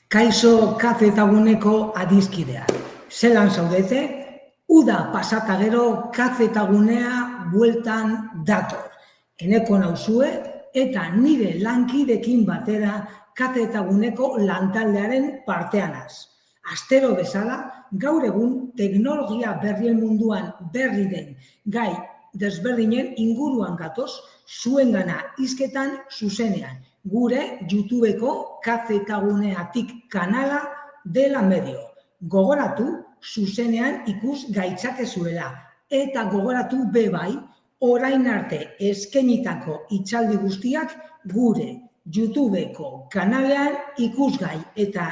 Kaixo kafe eta guneko adizkideak. Zelan zaudete, uda pasata gero kafe eta gunea bueltan dator. Eneko nauzue eta nire lankidekin batera kafe eta guneko lantaldearen parteanaz. Astero bezala, gaur egun teknologia berrien munduan berri den gai desberdinen inguruan gatoz, zuengana hizketan zuzenean. Gure YouTubeko kafe eta guneatik kanala dela medio. Gogoratu, zuzenean ikus gaitzakezuela. Eta gogoratu bebai, orain arte eskainitako hitzaldi guztiak gure YouTubeko kanalean ikusgai eta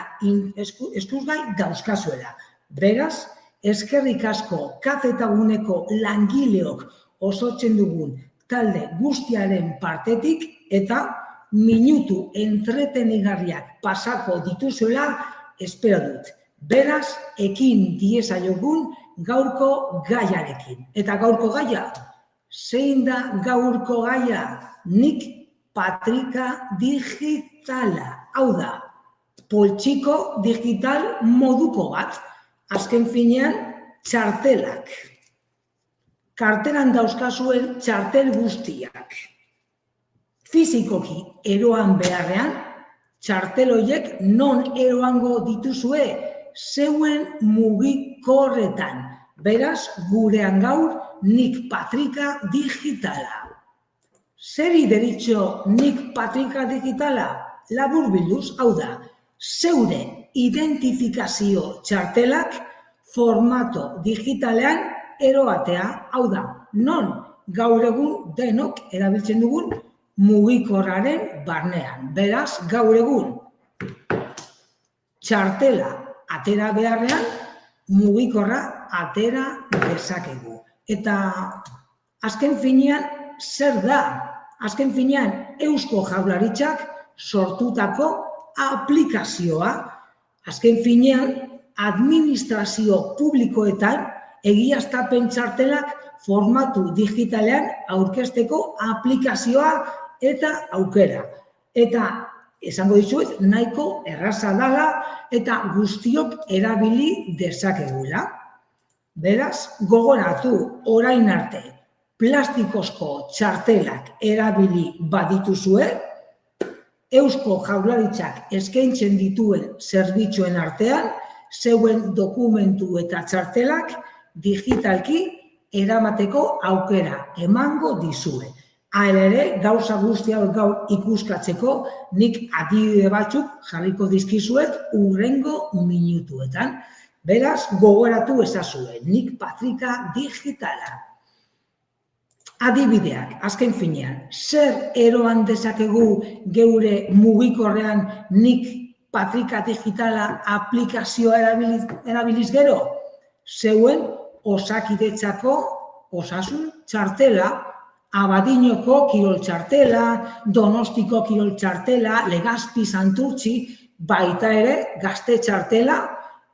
eskusgai dauzkazuela. Beraz, eskerrik asko kafe eta guneko langileok osotzen dugun talde guztiaren partetik eta minutu entretenigarriak pasako dituzuela espero dut. Beraz, ekin diezaiogun gaurko gaiarekin. Eta gaurko gaia, zein da gaurko gaia? Nik patrika digitala. Hau da, poltsiko digital moduko bat. Azken finean, txartelak. Karteran dauzkazuen txartel guztiak. Fizikoki eroan beharrean, txartel horiek non eroango dituzue zeuen mugikorretan. Beraz, gurean gaur nik patrika digitala. Zeri deritxo nik patrika digitala? Labur bilduz, hau da, zeure identifikazio txartelak formato digitalean eroatea, hau da, non gaur egun denok erabiltzen dugun mugikorraren barnean. Beraz, gaur egun txartela atera beharrean, mugikorra atera dezakegu. Eta azken finean, zer da? Azken finean, Eusko Jaurlaritzak sortutako aplikazioa. Azken finean, administrazio publikoetan egiaztapen txartelak formatu digitalean aurkezteko aplikazioa eta aukera. Eta esango dizuet, nahiko erraza dela eta guztiok erabili dezakegula. Beraz, gogoratu orain arte plastikozko txartelak erabili badituzue, Eusko Jaurlaritzak eskaintzen dituen zerbitzuen artean, zeuen dokumentu eta txartelak digitalki eramateko aukera emango dizue. Hala ere, gauza guztia gaur ikuskatzeko, nik adibide batzuk jarriko dizkizuet hurrengo minutuetan. Beraz, gogoratu ezazue, nik patrika digitala. Adibideak, azken finean, zer eroan dezakegu geure mugikorrean nik patrika digitala aplikazioa erabiliz gero? Zeuen Osakidetzako osasun txartela, Abadiñoko kirol txartela, Donostiko kirol txartela, Legazpi Santurtzi, baita ere gazte txartela,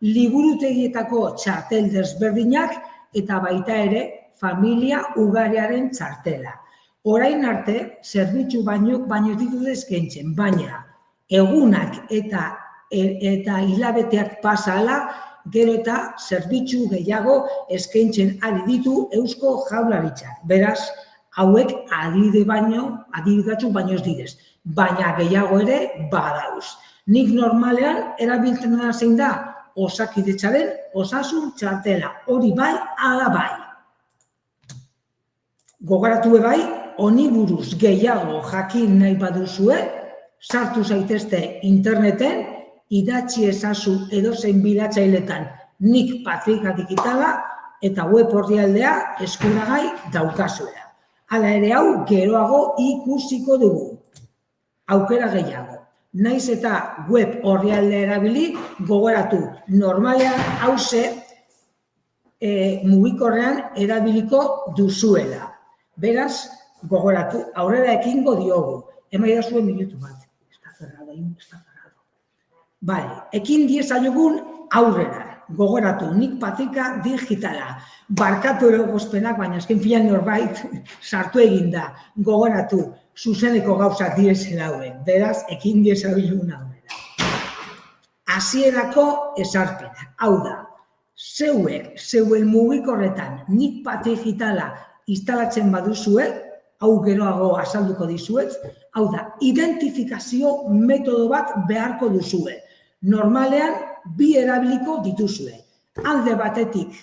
liburutegietako txartel desberdinak eta baita ere familia ugariaren txartela. Orain arte, zerbitzu baino ditut eskaintzen, baina egunak eta hilabeteak pasala, gero eta zerbitzu gehiago eskaintzen ari ditu Eusko Jaurlaritzak. Beraz, hauek adibide batzuk baino ez direz, baina gehiago ere badauz. Nik normalean erabiltzen da zein da Osakidetzaren osasun txartela, hori bai, ala bai. Gogoratu bai, honi buruz gehiago jakin nahi baduzue, sartu zaitezte interneten, idatzi ezazu edozein bilatzailetan nik patrika digitala eta web orrialdea eskuragai daukazuela. Hala ere hau geroago ikusiko dugu. Aukera gehiago. Naiz eta web orrialdea erabili, gogoratu normalean hauze mugikorrean erabiliko duzuela. Beraz, gogoratu, aurrera ekingo diogu. Emaia zuen minutu bat. Bale, ekin diezaiogun aurrera. Gogoratu, nik patrika digitala. Barkatu erogozpenak, baina azken filan norbait sartu eginda. Gogoratu, zuzeneko gauzak direzela hauen. Beraz, ekin diezaiogun aurrera. hasierako esarpena. Hau da, zeuen mugikorretan nik digitala instalatzen baduzue, hau geroago azalduko dizuet, hau da, identifikazio metodo bat beharko duzue. Normalean, bi erabiliko dituzue. Alde batetik,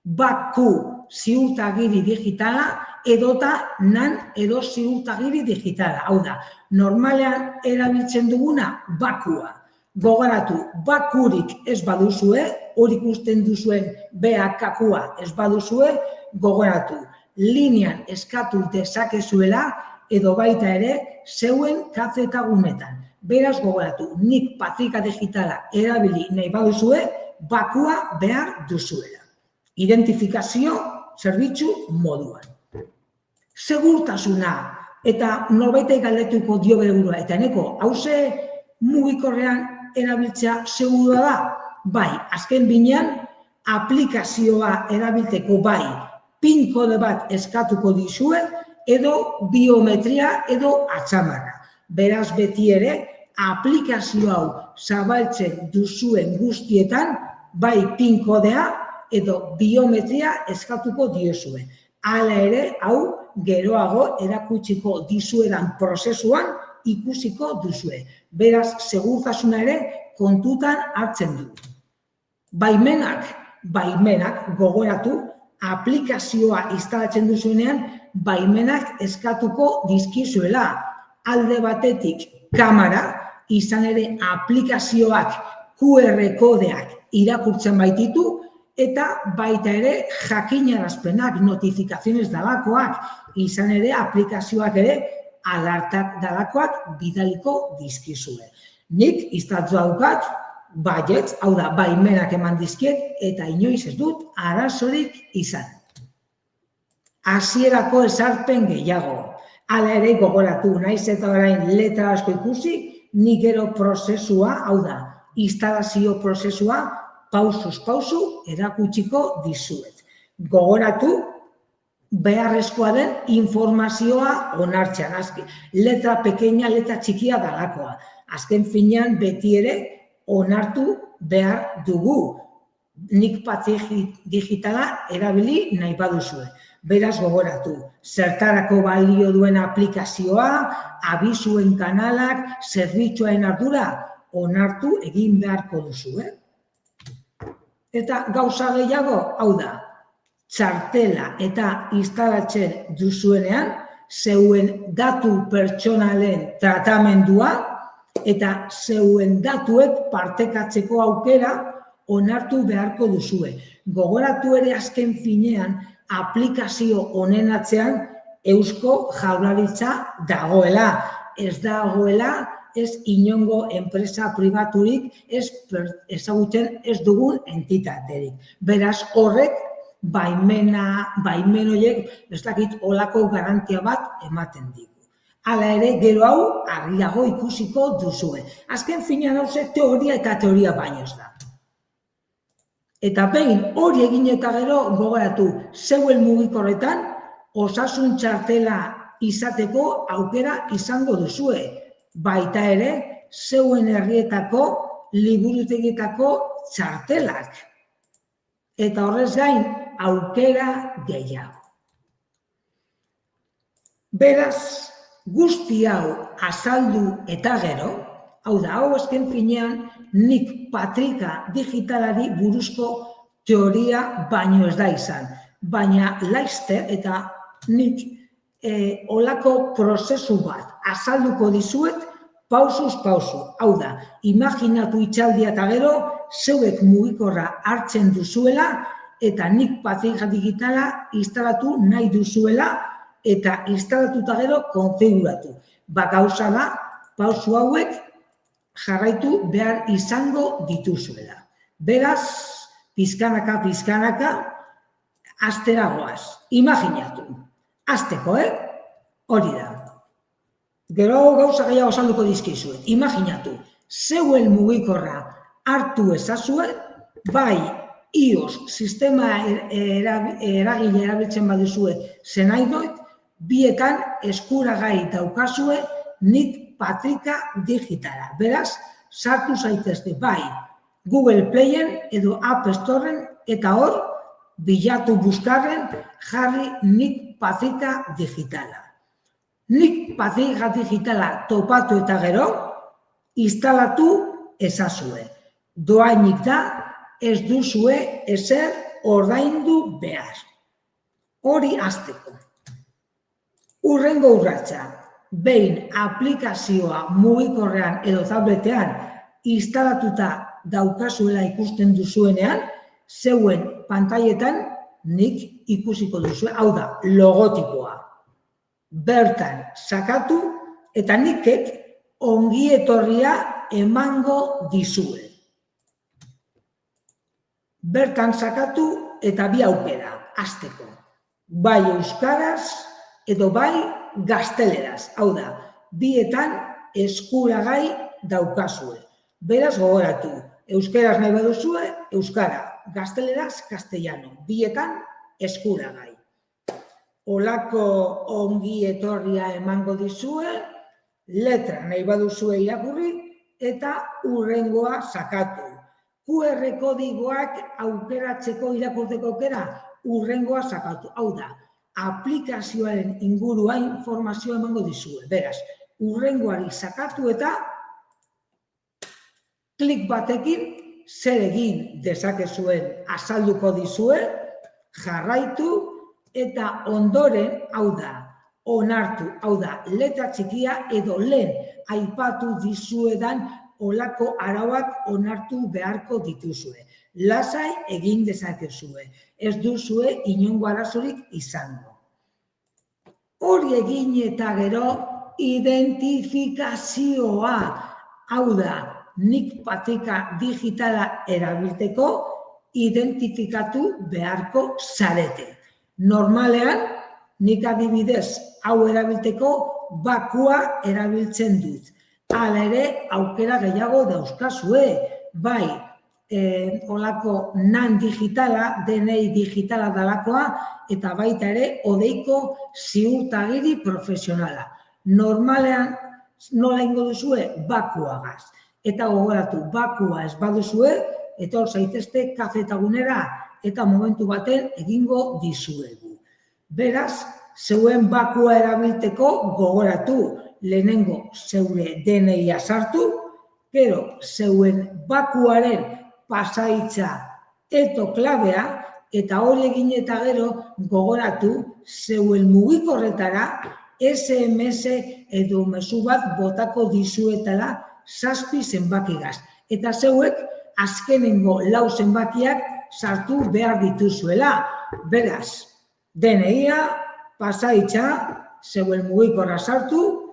baku ziurtagiri digitala, edota nan edo ziurtagiri digitala. Hau da, normalean erabiltzen duguna bakua. Gogoratu, bakurik ez baduzue, hori ikusten duzuen BAK-kua ez baduzue, gogoratu, linean eskatu dezakezuela edo baita ere zeuen kazetagunetan. Beraz gogoratu, nik patrika digitala erabili nahi baduzue, bakua behar duzuela. Identifikazio zerbitzu moduan. Segurtasuna, eta norbaitek galdetuko dio bere burua, eta eneko, hauze mugikorrean erabiltzea segurua da? Bai, azken binean, aplikazioa erabilteko bai, PIN kode bat eskatuko dizue, edo biometria edo atzamarra. Beraz beti ere, aplikazio hau zabaltzen duzuen guztietan, bai PIN kodea edo biometria eskatuko diozue. Hala ere, hau geroago erakutsiko dizuedan prozesuan ikusiko duzue. Beraz, segurtasuna ere kontutan hartzen du. Baimenak gogoratu, aplikazioa instalatzen duzuenean, baimenak eskatuko dizkizuela. Alde batetik kamera, izan ere aplikazioak QR kodeak irakurtzen baititu, eta baita ere jakinarazpenak, notifikaziones dalakoak, izan ere aplikazioak ere alertak dalakoak bidaliko dizkizue. Nik instalatu daukat, baietz, hau da, baimenak eman dizkiet, eta inoiz ez dut arazorik izan. Hasierako esarpen gehiago. Hala ere gogoratu, naiz eta orain letra asko ikusi, nik gero prozesua, hau da, instalazio prozesua, pausuz pausu erakutsiko dizuet. Gogoratu, beharrezkoa den informazioa onartzean. Letra pequeña, letra txikia dalakoa. Azken finean beti ere onartu behar dugu. Nik digitala erabili nahi baduzue. Beraz gogoratu, zertarako balio duen aplikazioa, abizuen kanalak, zerbitzuen ardura, onartu egin beharko duzu. Eta gauza gehiago, hau da, txartela eta instalatzen duzuenean, zeuen datu pertsonalen tratamendua eta zeuen datuek partekatzeko aukera onartu beharko duzue. Gogoratu ere azken finean aplikazio honen atzean Eusko Jaurlaritza dagoela. Ez dagoela, ez inongo enpresa pribaturik, ezagutzen ez dugun entitaterik. Beraz horrek baimen horiek ez dakit olako garantia bat ematen digu. Hala ere, gero hau argiago ikusiko duzue. Azken finean hau teoria eta teoria baino ez da. Eta behin hori egin eta gero gogoratu, zeuen mugikorretan osasun txartela izateko aukera izango duzue. Baita ere, zeuen herrietako liburutegietako txartelak. Eta horrez gain, aukera gehiago. Beraz, guzti hau azaldu eta gero, hau da, hau azken finean, nik patrika digitalari buruzko teoria baino ez da izan. Baina laizter eta nik olako prozesu bat azalduko dizuet pausuz pausu. Hau da, imaginatu itxaldia eta gero, zeuek mugikorra hartzen duzuela eta nik patrika digitala instalatu nahi duzuela eta instalatuta gero konfiguratu. Gauza da, pausu hauek jarraitu behar izango dituzuela. Beraz, pizkanaka, hastera goaz. Imaginatu. Hasteko, hori da. Gero gauza gehiago azalduko dizkizuet. Imaginatu, zeuen mugikorra hartu ezazue, bai iOS sistema eragile erabiltzen baduzue zenaidoit, bietan eskuragai daukazue nik patrika digitala. Beraz, sartu zaitezte bai Google Playen edo App Storeen eta hor, bilatu buskarren jarri Nik Patrika digitala. Nik Patrika digitala topatu eta gero, instalatu ezazue. Doainik da, ez duzue ezer ordaindu behar. Hori hasteko. Hurrengo urratsa, behin aplikazioa mugikorrean edo tabletean instalatuta daukazuela ikusten duzuenean, zeuen pantailetan nik ikusiko duzue, hau da, logotipoa. Bertan sakatu eta nikek ongi etorria emango dizue. Bertan sakatu eta bi aukera, hasteko. Bai euskaraz edo bai gazteleraz, hau da, bietan eskuragai daukazue. Beraz gogoratu, euskaraz nahi baduzue, euskara, gazteleraz, castellano, bietan eskuragai. Olako ongi etorria emango dizue, letra nahi baduzue irakurri eta hurrengoa sakatu. QR kodigoak aukeratzeko irakurteko aukera, hurrengoa sakatu. Hau da, aplikazioaren ingurua informazioa emango dizue. Beraz, hurrengoari sakatu eta klik batekin zer egin dezakezuen azalduko dizue, jarraitu eta ondoren, hau da, onartu, hau da, letra txikia edo lehen aipatu dizuedan olako arauak onartu beharko dituzue. Lasai egin dezakezue, ez duzue inongo arazorik izango. Hori egin eta gero identifikazioa, hau da, Nik Patrika digitala erabilteko identifikatu beharko zarete. Normalean, nik adibidez hau erabilteko bakua erabiltzen dut. Hala ere, aukera gehiago dauzkazue, bai, olako NAN digitala, DNI digitala dalakoa, eta baita ere, odeiko ziurtagiri profesionala. Normalean, nola ingo duzue, bakuagaz. Eta gogoratu, bakua ez baduzue, etor zaitezte kafetagunera eta momentu baten egingo dizuegu. Beraz, zeuen bakua erabilteko gogoratu, lehenengo zeure DNI-a sartu, gero zeuen bakuaren pasaitza eto klabea, eta hori egin eta gero gogoratu zeuen mugikorretara SMS edo mezu bat botako dizuetela 7 zenbakigaz. Eta zeuek azkenengo 4 zenbakiak sartu behar dituzuela. Beraz, DNI-a, pasaitza, zeuen mugikorra sartu,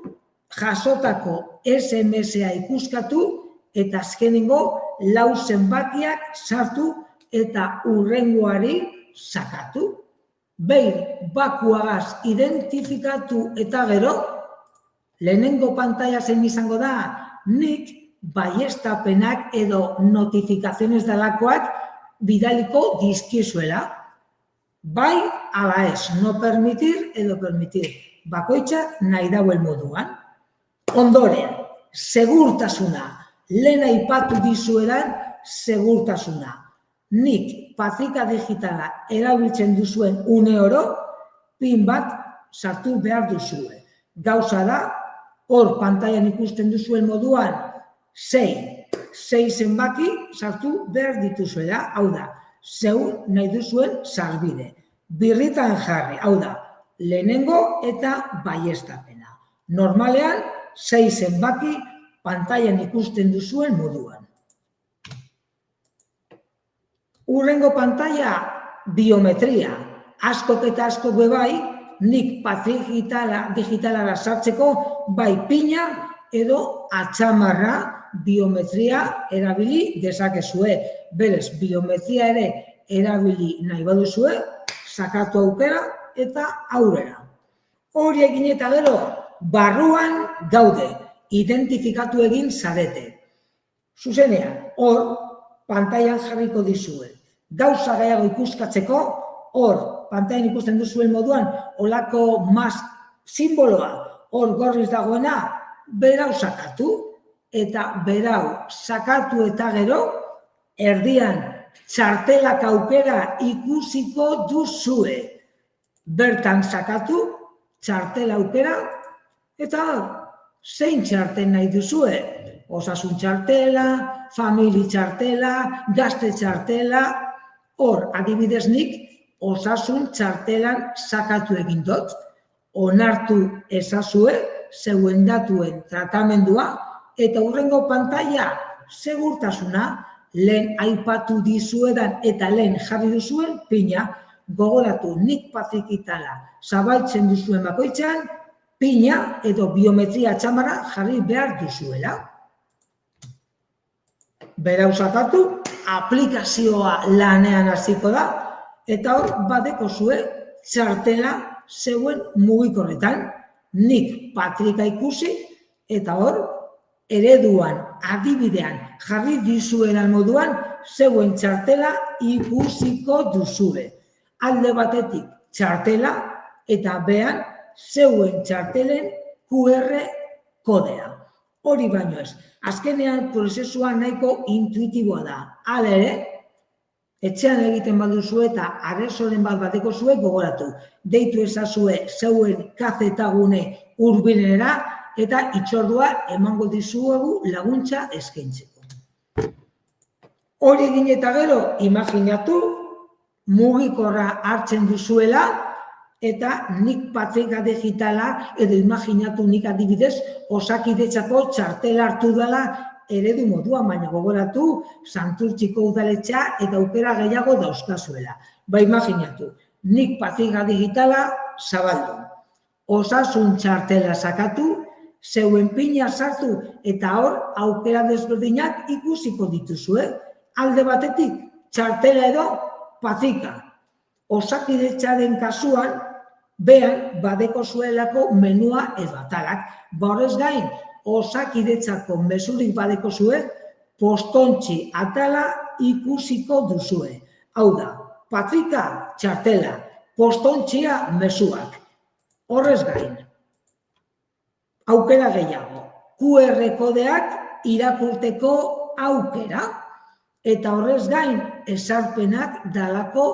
jasotako SMS-a ikuskatu eta azkenengo 4 zenbakiak sartu eta hurrengoari sakatu. Behin bakuagaz identifikatu eta gero, lehenengo pantaila zein izango da, nik baiestapenak edo notifikaziones dalakoak bidaliko dizkizuela. Bai, ala ez, no permitir edo permitir. Bakoitza nahi dauen moduan. Ondoren, segurtasuna. Lehen aipatu dizueran segurtasuna. Nik Patrika digitala erabiltzen duzuen une oro, pin bat sartu behar duzue. Gauza da, hor pantailan ikusten duzuen moduan 6 zenbaki sartu behar dituzuela, hau da, zeu nahi duzuen sarbide. Birritan jarri, hau da, lehenengo eta baiestapena. Normalean, 6 zenbaki pantailan ikusten duzuen moduan. Hurrengo pantaila, biometria. Askok eta askok bebai, nik Patrika digitalara sartzeko bai pina edo atxamarra biometria erabili dezakezue. Berez, biometria ere erabili nahi baduzue, sakatu aukera eta aurrera. Hori egin eta gero, barruan gaude, identifikatu egin zarete. Zuzenean, hor, pantailan jarriko dizue. Gauza gehiago ikuskatzeko, hor, pantailan ikusten duzuen moduan, olako mas simboloa, hor gorriz dagoena, berau sakatu, eta berau sakatu eta gero, erdian txartelak aukera ikusiko duzue. Bertan sakatu, txartela aukera, eta zein txartel nahi duzue? Osasun txartela, famili txartela, gazte txartela, hor, adibidez nik, osasun txartelan sakatu egin dut, onartu ezazue, zeuen datuen tratamendua, eta hurrengo pantaila, segurtasuna, lehen aipatu dizuedan eta lehen jarri duzuen, pina, gogoratu nik patrikitala zabaltzen duzuen bakoitzean, pina edo biometria txamara jarri behar duzuela. Berau sakatu, aplikazioa lanean hasiko da, eta hor badeko zue txartela zeuen mugikorretan, nik patrika ikusi, eta hor ereduan, adibidean, jarri dizuedan moduan, zeuen txartela ikusiko duzue. Alde batetik txartela, eta behan zeuen txartelen QR kodea. Hori baino ez. Azkenean prozesua nahiko intuitiboa da. Hala ere, etxean egiten baduzue eta aresoren bat bateko zue gogoratu. Deitu ezazue zeuen kazetagune hurbilenera eta itzordua emango dizuegu laguntza eskaintzeko. Hori egin eta gero, imaginatu, mugikorra hartzen duzuela, eta nik patrika digitala, edo imaginatu nik adibidez, Osakidetzako txartela hartu dela eredu moduan, baina gogoratu, Santurtziko udaletxea eta aukera gehiago dauzkazuela. Ba, imaginatu, nik patrika digitala zabaldu, osasun txartela sakatu, zeuen pina sartu eta hor aukera desberdinak ikusiko dituzue. Alde batetik, txartela edo patrika. Osakidetzaren kasuan, behan badeko zuelako menua edo atalak. Horrez gain, Osakidetzako mezurik badeko zue, postontzi atala ikusiko duzue. Hau da, patrika txartela, postontzia mezuak. Horrez gain, aukera gehiago, QR kodeak irakurteko aukera, eta horrez gain, ezarpenak dalako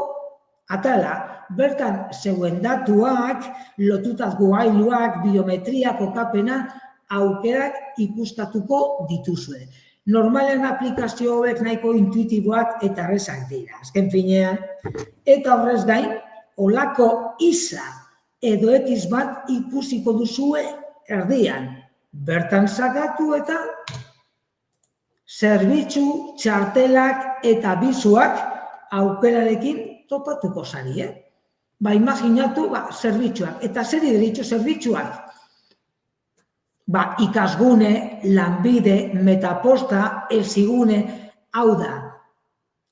atala, bertan zeuen datuak, lotutako gailuak, biometria, kokapena, aukerak ikustatuko dituzue. Normalean aplikazio hauek nahiko intuitiboak eta errazak dira, azken finean. Eta horrez gain, olako isa edo X bat ikusiko duzue erdian. Bertan sakatu eta zerbitzu, txartelak eta bisuak aukerarekin topatuko zari, Ba, imaginatu, zerbitzuak. Eta zer diritxo zerbitzuak? Ba, ikasgune, lanbide, metaposta, elzigune, hau da.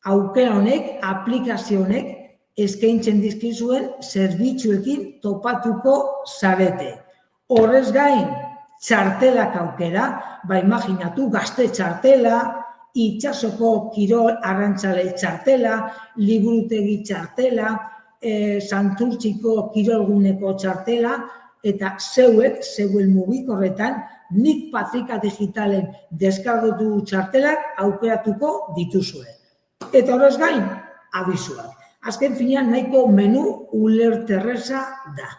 Aukera honek, aplikazio honek, eskaintzen dizkizuen zerbitzuekin topatuko zarete. Horrez gain, txartelak aukera, ba, imaginatu, gazte txartela, itxasoko kirol arrantzale txartela, liburutegi txartela, Santurtziko kirolguneko txartela, eta zeuen mugikorretan, nik patrika digitalen deskargotu txartelak aukeratuko dituzue. Eta horrez gain, abisuak. Azken finean nahiko menu ulerterreza da.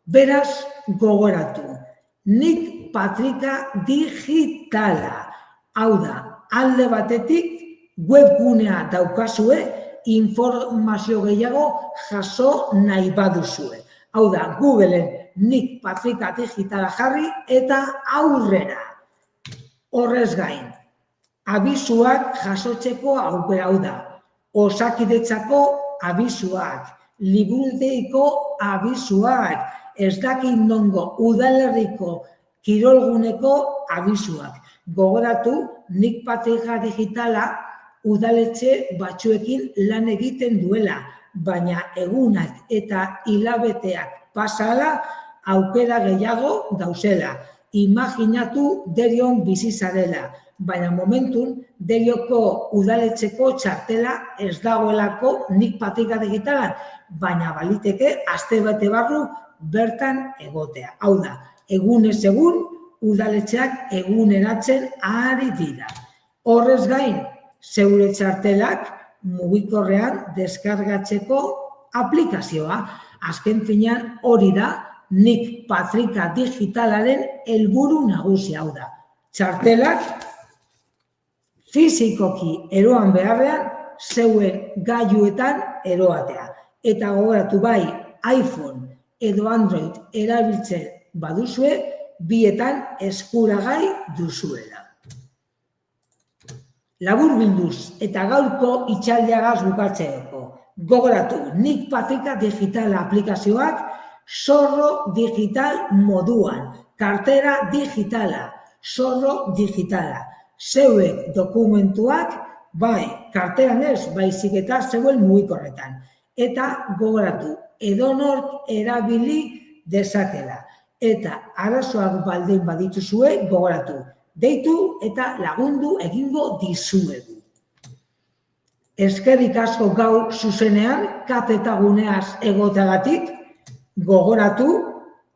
Beraz, gogoratu, nik patrika digitala. Hau da, alde batetik webgunea daukazue, informazio gehiago jaso nahi baduzue. Hau da, Googleen nik patrika digitala jarri eta aurrera. Horrez gain, abisuak jasotzeko aukera, hau da, Osakidetzako abisuak, liburutegiko abisuak, ez dakit nongo udalerriko kirolguneko abisuak. Gogoratu, nik patrika digitala udaletxe batzuekin lan egiten duela, baina egunak eta hilabeteak pasala aukera gehiago dauzela. Imaginatu Derion bizi zarela, baina momentun Derioko udaletxeko txartela ez dagoelako nik patrika digitalan, baina baliteke aste bete barru bertan egotea. Hau da, egunez egun udaletxeak eguneratzen ari dira. Horrez gain, zeure txartelak mugikorrean deskargatzeko aplikazioa. Azken finean hori da Nik Patrika digitalaren helburu nagusia hau da. Txartelak fizikoki eroan beharrean zeuen gailuetan eroatea. Eta gogoratu bai iPhone edo Android erabiltzen baduzue, bietan eskuragai duzuela. Laburbilduz eta gaurko itxaldiagaz bukatzeko. Gogoratu, Nik Patrika digitala aplikazioak zorro digital moduan, kartera digitala, zorro digitala. Zeuek dokumentuak, bai, karteran ez, baizik eta zeuen mugikorretan. Eta gogoratu, edonork erabili dezakela. Eta arazoak baldin badituzue, gogoratu, deitu eta lagundu egingo dizuegu. Eskerrik asko gaur zuzenean, katetaguneaz egoteagatik, gogoratu,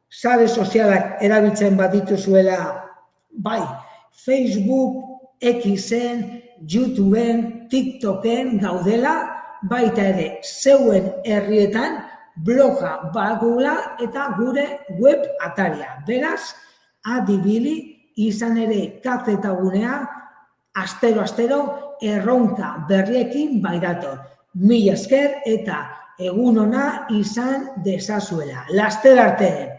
sare sozialak erabiltzen badituzuela, bai, Facebook, Xen, YouTubeen, TikToken gaudela, baita ere zeuen herrietan bloga bagula eta gure web ataria. Beraz, adibili izan ere katetagunea, astero erronka berriekin bairator. Mila esker eta egun ona izan dezazuela. Laster arte!